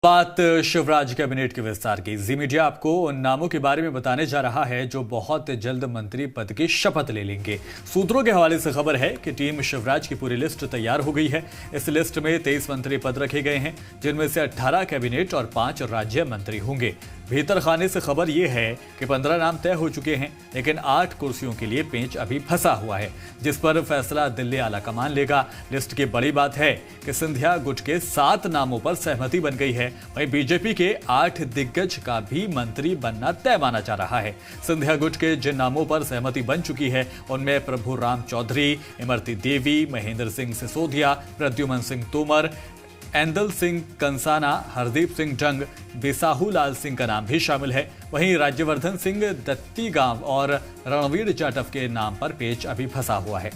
बात शिवराज कैबिनेट के विस्तार की। जी मीडिया आपको उन नामों के बारे में बताने जा रहा है जो बहुत जल्द मंत्री पद की शपथ ले लेंगे। सूत्रों के हवाले से खबर है कि टीम शिवराज की पूरी लिस्ट तैयार हो गई है। इस लिस्ट में 23 मंत्री पद रखे गए हैं, जिनमें से 18 कैबिनेट और 5 राज्य मंत्री होंगे। भीतर खाने से खबर यह है कि 15 नाम तय हो चुके हैं, लेकिन 8 कुर्सियों के लिए पेंच अभी फंसा हुआ है, जिस पर फैसला दिल्ली आला कमान लेगा। लिस्ट की बड़ी बात है कि सिंधिया गुट के 7 नामों पर सहमति बन गई है। वहीं बीजेपी के 8 दिग्गज का भी मंत्री बनना तय माना जा रहा है। सिंधिया गुट के जिन नामों पर सहमति बन चुकी है उनमें प्रभु राम चौधरी, इमरती देवी, महेंद्र सिंह सिसोदिया, प्रद्युमन सिंह तोमर, एंदल सिंह कंसाना, हरदीप सिंह जंग, बिसाहू लाल सिंह का नाम भी शामिल है। वहीं राज्यवर्धन सिंह दत्तीगांव और रणवीर जाटव के नाम पर पेच अभी फंसा हुआ है।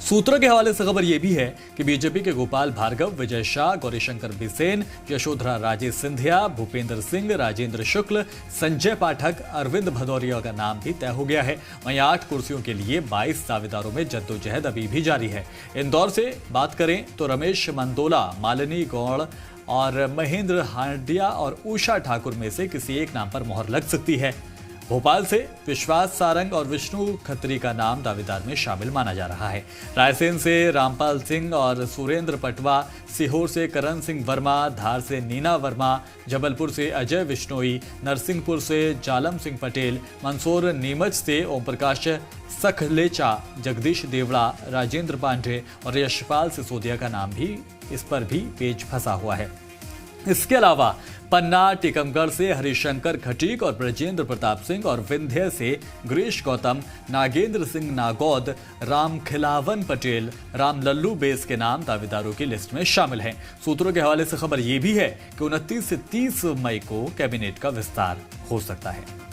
सूत्रों के हवाले से खबर यह भी है कि बीजेपी के गोपाल भार्गव, विजय शाह, गौरीशंकर बिसेन, यशोधरा राजे सिंधिया, भूपेंद्र सिंह, राजेंद्र शुक्ल, संजय पाठक, अरविंद भदौरिया का नाम भी तय हो गया है। वहीं 8 कुर्सियों के लिए 22 दावेदारों में जद्दोजहद अभी भी जारी है। इंदौर से बात करें तो रमेश मंदोला, मालिनी गौड़ और महेंद्र हांडिया और उषा ठाकुर में से किसी एक नाम पर मोहर लग सकती है। भोपाल से विश्वास सारंग और विष्णु खत्री का नाम दावेदार में शामिल माना जा रहा है। रायसेन से रामपाल सिंह और सुरेंद्र पटवा, सीहोर से करण सिंह वर्मा, धार से नीना वर्मा, जबलपुर से अजय विश्नोई, नरसिंहपुर से जालम सिंह पटेल, मंदसौर नीमच से ओम प्रकाश सखलेचा, जगदीश देवड़ा, राजेंद्र पांडे और यशपाल सिसोदिया का नाम भी इस पर भी पेच फंसा हुआ है। इसके अलावा पन्ना, टीकमगढ़ से हरिशंकर खटीक और ब्रजेंद्र प्रताप सिंह और विंध्य से गिरीश गौतम, नागेंद्र सिंह नागौद, राम खिलावन पटेल, राम लल्लू बेस के नाम दावेदारों की लिस्ट में शामिल हैं। सूत्रों के हवाले से खबर यह भी है कि 29 से 30 मई को कैबिनेट का विस्तार हो सकता है।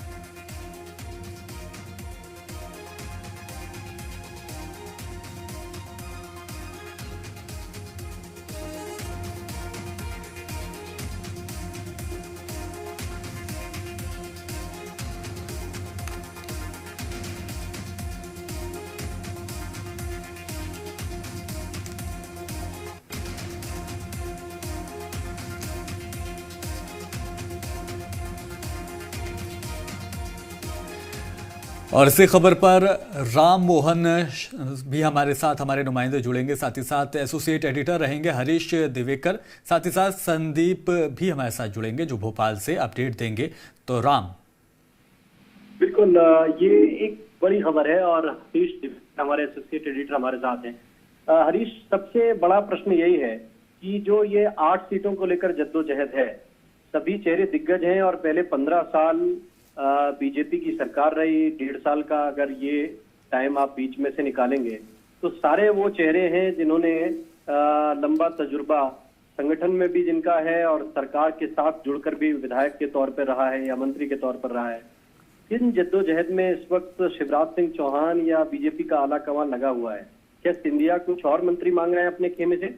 और इसी खबर पर राम मोहन भी हमारे साथ, हमारे नुमाइंदे जुड़ेंगे, साथ ही साथ एसोसिएट एडिटर रहेंगे हरीश दिवेकर, साथ ही साथ संदीप भी हमारे साथ जुड़ेंगे जो भोपाल से अपडेट देंगे। तो राम, बिल्कुल, ये एक बड़ी खबर है और हरीश दिवेकर हमारे एसोसिएट एडिटर हमारे साथ हैं। हरीश, सबसे बड़ा प्रश्न यही है कि जो ये 8 सीटों को लेकर जद्दोजहद है, सभी चेहरे दिग्गज हैं और पहले 15 साल बीजेपी की सरकार रही। 1.5 साल का अगर ये टाइम आप बीच में से निकालेंगे तो सारे वो चेहरे हैं जिन्होंने लंबा तजुर्बा संगठन में भी जिनका है और सरकार के साथ जुड़कर भी विधायक के तौर पर रहा है या मंत्री के तौर पर रहा है। इन जद्दोजहद में इस वक्त शिवराज सिंह चौहान या बीजेपी का आला कमान लगा हुआ है। क्या सिंधिया कुछ और मंत्री मांग रहे हैं अपने खेमे से?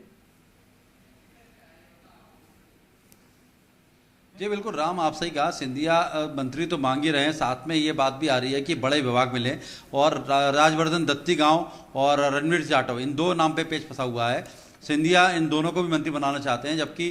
जी बिल्कुल राम, आप सही कहा। सिंधिया मंत्री तो मांग ही रहे हैं, साथ में ये बात भी आ रही है कि बड़े विभाग मिले और राजवर्धन दत्तीगांव और रणवीर जाटव, इन 2 नाम पे पेच फंसा हुआ है। सिंधिया इन दोनों को भी मंत्री बनाना चाहते हैं, जबकि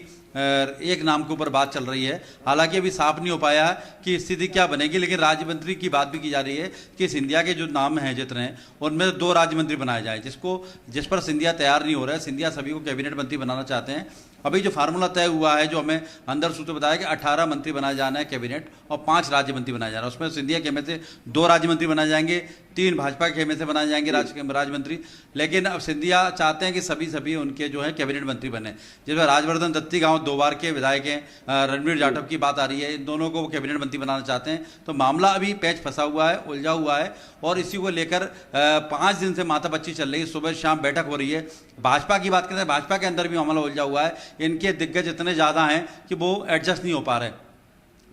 एक नाम के ऊपर बात चल रही है। हालांकि अभी साफ नहीं हो पाया कि स्थिति क्या बनेगी, लेकिन राज्य मंत्री की बात भी की जा रही है कि सिंधिया के जो नाम हैं जितने हैं उनमें 2 राज्य मंत्री बनाए जाए, जिस पर सिंधिया तैयार नहीं हो रहा है। सिंधिया सभी को कैबिनेट मंत्री बनाना चाहते हैं। अभी जो फार्मूला तय हुआ है, जो हमें अंदर सूत्र बताया कि 18 मंत्री बनाए जाना है कैबिनेट और 5 राज्य मंत्री बनाए जा रहा है। उसमें सिंधिया खेमे से 2 राज्य मंत्री बनाए जाएंगे, 3 भाजपा के खेमे से बनाए जाएंगे राज्य मंत्री। लेकिन अब सिंधिया चाहते हैं कि सभी उनके जो है कैबिनेट मंत्री बने, जिसमें राजवर्धन दत्तीगांव 2 बार के विधायक हैं, रणवीर जाटव की बात आ रही है, इन दोनों को वो कैबिनेट मंत्री बनाना चाहते हैं। तो मामला अभी पेच फंसा हुआ है, उलझा हुआ है और इसी को लेकर 5 दिन से माथापच्ची चल रही है। सुबह शाम बैठक हो रही है। भाजपा की बात करते हैं, भाजपा के अंदर भी मामला उलझा हुआ है। इनके दिग्गज इतने ज़्यादा हैं कि वो एडजस्ट नहीं हो पा रहे।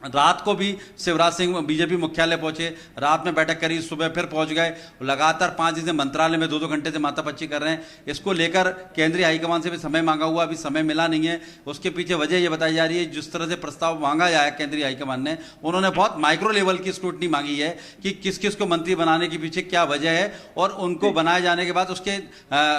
रात को भी शिवराज सिंह बीजेपी मुख्यालय पहुंचे, रात में बैठक करी, सुबह फिर पहुंच गए। लगातार 5 दिन से मंत्रालय में 2-2 घंटे से माथापच्ची कर रहे हैं। इसको लेकर केंद्रीय हाईकमान से भी समय मांगा हुआ, अभी समय मिला नहीं है। उसके पीछे वजह यह बताई जा रही है, जिस तरह से प्रस्ताव मांगा जाए केंद्रीय हाईकमान ने, उन्होंने बहुत माइक्रो लेवल की स्क्रूटनी मांगी है कि किस किस को मंत्री बनाने के पीछे क्या वजह है और उनको बनाए जाने के बाद उसके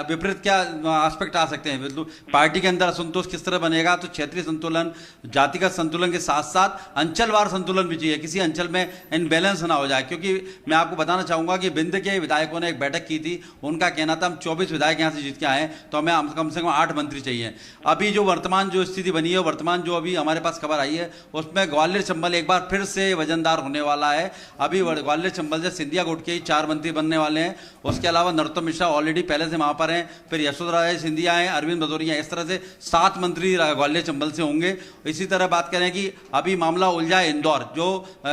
विपरीत क्या एस्पेक्ट आ सकते हैं। पार्टी के अंदर असंतोष किस तरह बनेगा, तो क्षेत्रीय संतुलन, जातिगत संतुलन के साथ साथ अंचलवार संतुलन भी चाहिए, किसी अंचल में इनबैलेंस ना हो जाए। क्योंकि मैं आपको बताना चाहूंगा कि बिंद के विधायकों ने एक बैठक की थी, उनका कहना था हम 24 विधायक यहां से जीत के आए तो हमें कम से कम 8 मंत्री चाहिए। अभी जो वर्तमान जो स्थिति बनी है, वर्तमान जो अभी हमारे पास खबर आई है, उसमें ग्वालियर चंबल एक बार फिर से वजनदार होने वाला है। अभी ग्वालियर चंबल से सिंधिया गुट के ही 4 मंत्री बनने वाले हैं। उसके अलावा नरोत्तम मिश्रा ऑलरेडी पहले से वहां पर हैं, फिर यशोधरा राजे सिंधिया हैं, अरविंद भदौरिया, इस तरह से 7 मंत्री ग्वालियर चंबल से होंगे। इसी तरह बात करें कि अभी मामला उलझा है इंदौर, जो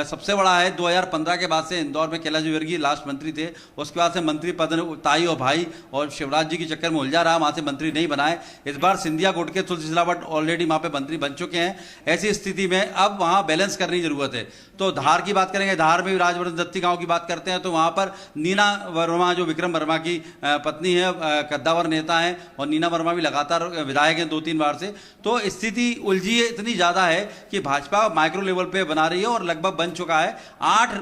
सबसे बड़ा है। 2015 के बाद से इंदौर में कैलाश विजयवर्गीय लास्ट मंत्री थे, उसके बाद से मंत्री पद ताई और भाई और शिवराज जी के चक्कर में उलझा रहा, वहां से मंत्री नहीं बनाए। इस बार सिंधिया गुट के तुलसी सिलावट ऑलरेडी वहां पे मंत्री बन चुके हैं। ऐसी स्थिति में अब वहां बैलेंस करने की जरूरत है। तो धार की बात करेंगे, धार में राजवर्धन दत्ती गांव की बात करते हैं तो वहां पर नीना वर्मा, जो विक्रम वर्मा की पत्नी है, कद्दावर नेता है, और नीना वर्मा भी लगातार विधायक हैं 2-3 बार से। तो स्थिति उलझी इतनी ज्यादा है कि भाजपा माइक्रो लेवल पे बना रही है और लगभग बन चुका है। 8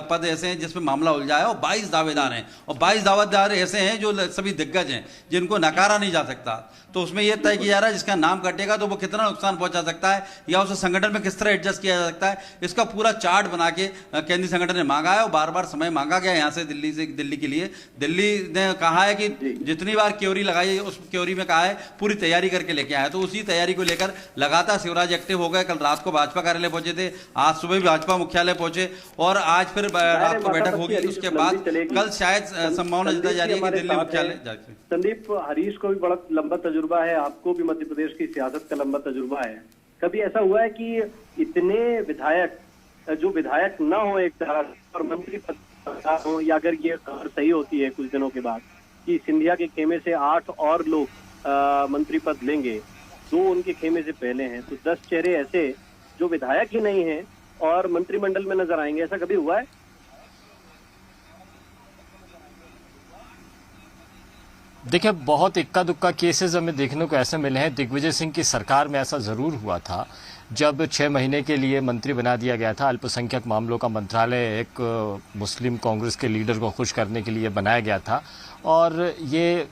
पद ऐसे हैं जिसमें मामला उलझा है और 22 दावेदार हैं, और 22 दावेदार ऐसे हैं जो सभी दिग्गज हैं, जिनको नकारा नहीं जा सकता। तो उसमें यह तय किया जा रहा है जिसका नाम कटेगा तो वो कितना नुकसान पहुंचा सकता है या उसे संगठन में किस तरह एडजस्ट किया जा सकता है, इसका पूरा चार्ट बना के केंद्रीय संगठन ने मांगा है। और बार बार समय मांगा गया यहां से दिल्ली के लिए। दिल्ली ने कहा है कि जितनी बार क्योरी लगाई उस क्योरी में कहा है पूरी तैयारी करके लेके आए। तो उसी तैयारी को लेकर लगातार शिवराज एक्टिव हो गए। कल रात को भाजपा कार्यालय पहुंचे थे, आज सुबह भी भाजपा मुख्यालय पहुंचे और आज फिर रात को बैठक होगी। उसके बाद कल शायद संभावना जताई जा रही है कि दिल्ली मुख्यालय जाके। संदीप, हरीश को भी बड़ा लंबा तजुर्बा है, आपको भी मध्य प्रदेश की सियासत का लंबा तजुर्बा है। कभी ऐसा हुआ है कि इतने विधायक जो विधायक न हो एक तरह और मंत्री पद हो, या अगर ये खबर सही होती है कुछ दिनों के बाद कि सिंधिया के खेमे से 8 और लोग मंत्री पद लेंगे, 2 उनके खेमे से पहले हैं, तो 10 चेहरे ऐसे जो विधायक ही नहीं हैं और मंत्रिमंडल में नजर आएंगे, ऐसा कभी हुआ है? देखिए, बहुत इक्का दुक्का केसेस हमें देखने को ऐसे मिले हैं। दिग्विजय सिंह की सरकार में ऐसा जरूर हुआ था, जब 6 महीने के लिए मंत्री बना दिया गया था। अल्पसंख्यक मामलों का मंत्रालय एक मुस्लिम कांग्रेस के लीडर को खुश करने के लिए बनाया गया था, और ये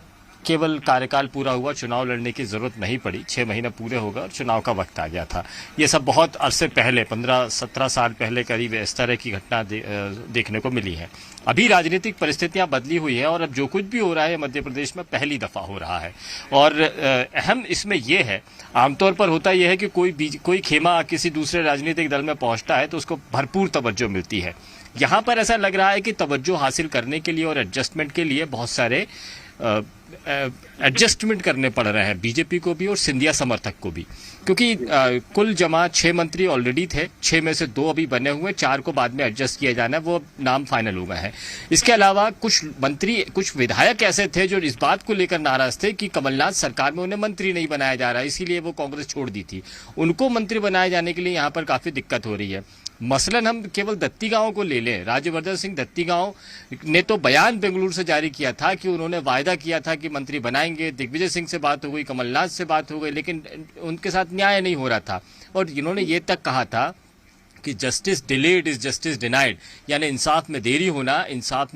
केवल कार्यकाल पूरा हुआ, चुनाव लड़ने की जरूरत नहीं पड़ी, 6 महीने पूरे हो गए और चुनाव का वक्त आ गया था। ये सब बहुत अरसे पहले, 15-17 साल पहले करीब इस तरह की घटना देखने को मिली है। अभी राजनीतिक परिस्थितियां बदली हुई है और अब जो कुछ भी हो रहा है मध्य प्रदेश में पहली दफा हो रहा है। और अहम इसमें यह है, आमतौर पर होता यह है कि कोई खेमा किसी दूसरे राजनीतिक दल में पहुंचता है तो उसको भरपूर तवज्जो मिलती है। यहां पर ऐसा लग रहा है कि तवज्जो हासिल करने के लिए और एडजस्टमेंट के लिए बहुत सारे एडजस्टमेंट करने पड़ रहे हैं बीजेपी को भी और सिंधिया समर्थक को भी, क्योंकि कुल जमा 6 मंत्री ऑलरेडी थे, 6 में से 2 अभी बने हुए, 4 को बाद में एडजस्ट किया जाना है, वो नाम फाइनल हो गए हैं। इसके अलावा कुछ विधायक ऐसे थे जो इस बात को लेकर नाराज थे कि कमलनाथ सरकार में उन्हें मंत्री नहीं बनाया जा रहा, इसीलिए वो कांग्रेस छोड़ दी थी। उनको मंत्री बनाए जाने के लिए यहाँ पर काफी दिक्कत हो रही है। मसलन हम केवल दत्ती गांव को ले लें, राज्यवर्धन सिंह दत्ती गांव ने तो बयान बेंगलुरु से जारी किया था कि उन्होंने वायदा किया था कि मंत्री बनाएंगे। दिग्विजय सिंह से बात हो गई, कमलनाथ से बात हो गई, लेकिन उनके साथ न्याय नहीं हो रहा था। और इन्होंने ये तक कहा था कि justice delayed is justice denied, यानी इंसाफ में देरी होना इंसाफ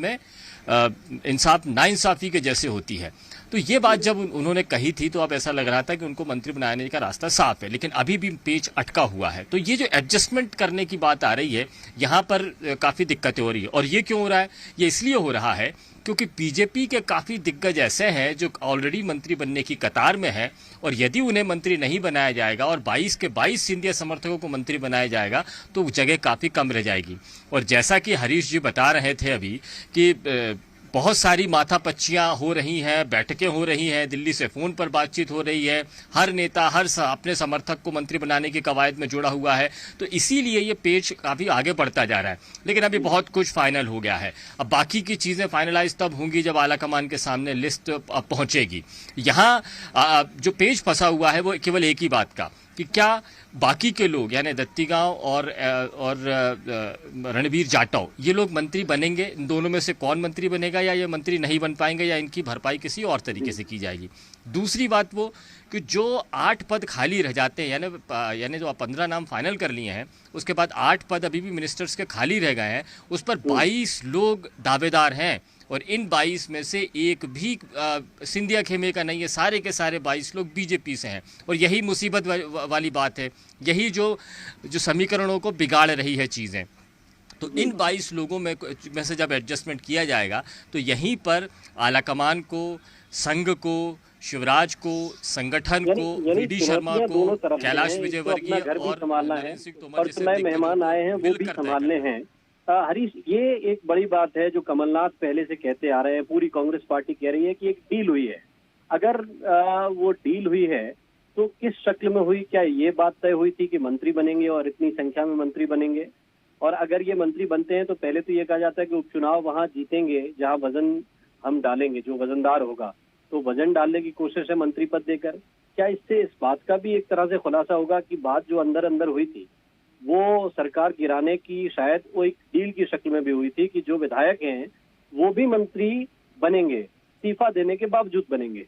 नाइंसाफी के जैसे होती है। तो ये बात जब उन्होंने कही थी तो अब ऐसा लग रहा था कि उनको मंत्री बनाने का रास्ता साफ है, लेकिन अभी भी पेच अटका हुआ है। तो ये जो एडजस्टमेंट करने की बात आ रही है, यहाँ पर काफी दिक्कतें हो रही है। और ये क्यों हो रहा है? ये इसलिए हो रहा है क्योंकि बीजेपी के काफी दिग्गज ऐसे हैं जो ऑलरेडी मंत्री बनने की कतार में है, और यदि उन्हें मंत्री नहीं बनाया जाएगा और 22 के 22 सिंधिया समर्थकों को मंत्री बनाया जाएगा तो जगह काफी कम रह जाएगी। और जैसा कि हरीश जी बता रहे थे अभी कि बहुत सारी माथापच्चियां हो रही हैं, बैठकें हो रही हैं, दिल्ली से फोन पर बातचीत हो रही है, हर नेता अपने समर्थक को मंत्री बनाने की कवायद में जुड़ा हुआ है, तो इसीलिए ये पेच काफी आगे बढ़ता जा रहा है। लेकिन अभी बहुत कुछ फाइनल हो गया है। अब बाकी की चीजें फाइनलाइज तब होंगी जब आलाकमान के सामने लिस्ट पहुंचेगी। यहाँ जो पेच फंसा हुआ है वो केवल एक ही बात का कि क्या बाकी के लोग यानी दत्तीगांव और रणबीर जाटव ये लोग मंत्री बनेंगे, इन दोनों में से कौन मंत्री बनेगा, या ये मंत्री नहीं बन पाएंगे, या इनकी भरपाई किसी और तरीके से की जाएगी। दूसरी बात वो कि जो 8 पद खाली रह जाते हैं, यानी जो 15 नाम फाइनल कर लिए हैं, उसके बाद 8 पद अभी भी मिनिस्टर्स के खाली रह गए हैं, उस पर 22 लोग दावेदार हैं और इन 22 में से एक भी सिंधिया खेमे का नहीं है, सारे के सारे 22 लोग बीजेपी से हैं। और यही मुसीबत वाली बात है, यही जो समीकरणों को बिगाड़ रही है चीज़ें। तो इन 22 लोगों में से जब एडजस्टमेंट किया जाएगा तो यहीं पर आलाकमान को, संघ को, शिवराज को, संगठन को, वीडी शर्मा को, कैलाश विजयवर्गीय और नरेंद्र सिंह तोमर जैसे मेहमान आए हैं वो भी संभालने हैं। हरीश, ये एक बड़ी बात है जो कमलनाथ पहले से कहते आ रहे हैं, पूरी कांग्रेस पार्टी कह रही है कि एक डील हुई है। अगर वो डील हुई है तो किस शक्ल में हुई? क्या ये बात तय हुई थी कि मंत्री बनेंगे और इतनी संख्या में मंत्री बनेंगे? और अगर ये मंत्री बनते हैं तो पहले तो ये कहा जाता है कि उपचुनाव वहां जीतेंगे जहां वजन हम डालेंगे, जो वजनदार होगा, तो वजन डालने की कोशिश है मंत्री पद देकर। क्या इससे इस बात का भी एक तरह से खुलासा होगा कि बात जो अंदर अंदर हुई थी वो सरकार गिराने की शायद वो एक डील की शक्ल में भी हुई थी कि जो विधायक हैं वो भी मंत्री बनेंगे, इस्तीफा देने के बावजूद बनेंगे?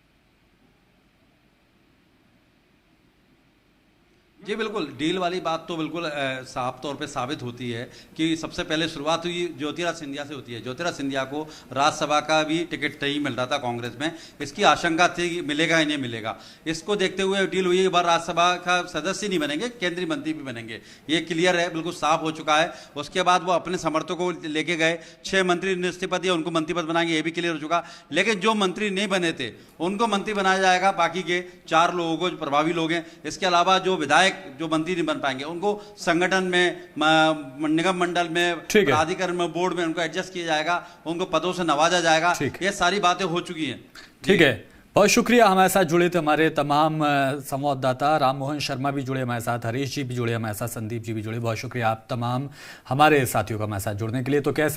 जी बिल्कुल, डील वाली बात तो बिल्कुल साफ तौर पे साबित होती है कि सबसे पहले शुरुआत हुई ज्योतिराज सिंधिया से होती है। ज्योतिराज सिंधिया को राज्यसभा का भी टिकट नहीं मिल रहा था कांग्रेस में, इसकी आशंका थी कि मिलेगा ही नहीं मिलेगा। इसको देखते हुए डील हुई, एक बार राज्यसभा का सदस्य नहीं बनेंगे, केंद्रीय मंत्री भी बनेंगे, ये क्लियर है, बिल्कुल साफ हो चुका है। उसके बाद वो अपने समर्थकों को लेके गए, 6 मंत्री नियुक्ति दिए, उनको मंत्री पद बनाएंगे, ये भी क्लियर हो चुका। लेकिन जो मंत्री नहीं बने थे उनको मंत्री बनाया जाएगा, बाकी के 4 लोगों को जो प्रभावी लोग हैं। इसके अलावा जो विधायक जो मंत्री नहीं बन पाएंगे उनको संगठन में, निगम मंडल में, प्राधिकरण में, बोर्ड में उनको एडजस्ट किया जाएगा, उनको पदों से नवाजा जाएगा। ये सारी बातें हो चुकी हैं। ठीक है, बहुत शुक्रिया। हमारे साथ जुड़े थे हमारे तमाम संवाददाता, राम मोहन शर्मा भी जुड़े हमारे साथ, हरीश जी भी जुड़े हमारे साथ, संदीप जी भी जुड़े। बहुत शुक्रिया आप तमाम हमारे साथियों का हमारे साथ जुड़ने के लिए। तो कैसे